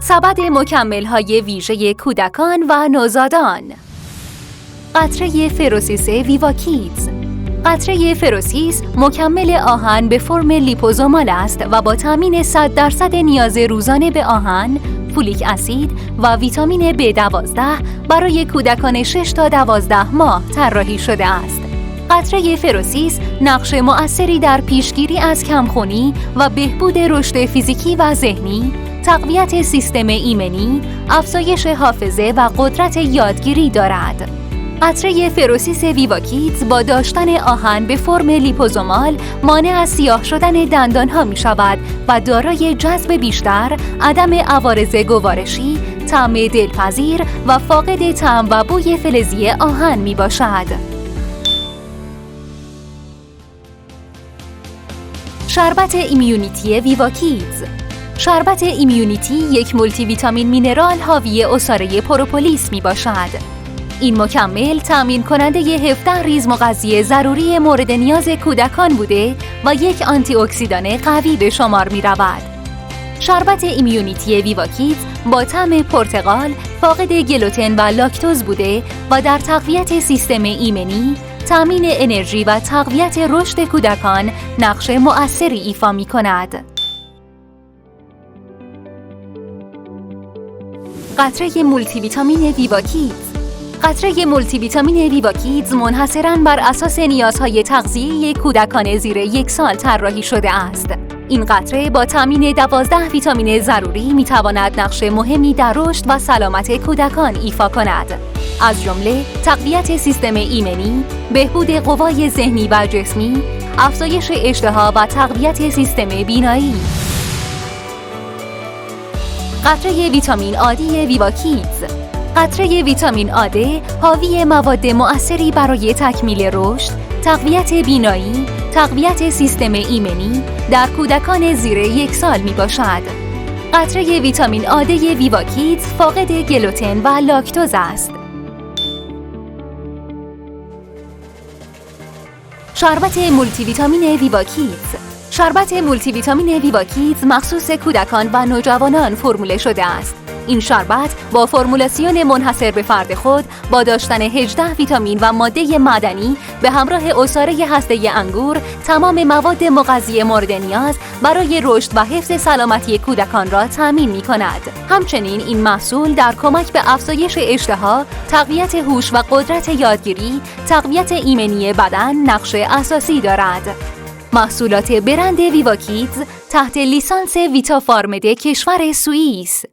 سبد مکمل‌های ویژه کودکان و نوزادان. قطره فروسیس ویواکیدز. قطره فروسیس مکمل آهن به فرم لیپوزومال است و با تامین 100% نیاز روزانه به آهن، فولیک اسید و ویتامین B12 برای کودکان 6 تا 12 ماه طراحی شده است. قطره فروسیس نقش مؤثری در پیشگیری از کمخونی و بهبود رشد فیزیکی و ذهنی، تقویت سیستم ایمنی، افزایش حافظه و قدرت یادگیری دارد. قطره فروسیس ویواکیدز با داشتن آهن به فرم لیپوزومال مانع از سیاه شدن دندانها می شود و دارای جذب بیشتر، عدم عوارض گوارشی، طعم دلپذیر و فاقد طعم و بوی فلزی آهن می باشد. شربت ایمیونیتی ویواکیدز. شربت ایمیونیتی یک مولتی ویتامین مینرال حاوی عصاره پروپولیس می باشد. این مکمل تامین کننده 17 ریز مغذی ضروری مورد نیاز کودکان بوده و یک آنتی اکسیدان قوی به شمار می رود. شربت ایمیونیتی ویواکیدز با طعم پرتقال، فاقد گلوتن و لاکتوز بوده و در تقویت سیستم ایمنی، تامین انرژی و تقویت رشد کودکان نقش مؤثری ایفا می کند. قطره مولتی ویتامین ویواکیدز. قطره مولتی ویتامین ویواکیدز منحصراً بر اساس نیازهای تغذیه‌ای کودکان زیر 1 سال طراحی شده است. این قطره با تامین 12 ویتامین ضروری می‌تواند نقش مهمی در رشد و سلامت کودکان ایفا کند، از جمله تقویت سیستم ایمنی، بهبود قوای ذهنی و جسمی، افزایش اشتها و تقویت سیستم بینایی. قطره ویتامین آدی ویواکیدز. قطره ویتامین آد حاوی مواد مؤثری برای تکمیل رشد، تقویت بینایی، تقویت سیستم ایمنی در کودکان زیر 1 سال می باشد. قطره ویتامین آد ویواکیدز فاقد گلوتن و لاکتوز است. شربت مولتی ویتامین ویواکیدز. شربت مولتی ویتامین ویواکیدز مخصوص کودکان و نوجوانان فرموله شده است. این شربت با فرمولاسیون منحصر به فرد خود با داشتن 18 ویتامین و ماده معدنی به همراه عصاره هسته انگور تمام مواد مغذی مورد نیاز برای رشد و حفظ سلامتی کودکان را تامین می‌کند. همچنین این محصول در کمک به افزایش اشتها، تقویت هوش و قدرت یادگیری، تقویت ایمنی بدن نقش اساسی دارد. محصولات برند ویواکیدز تحت لیسانس ویتا فارمد کشور سوئیس.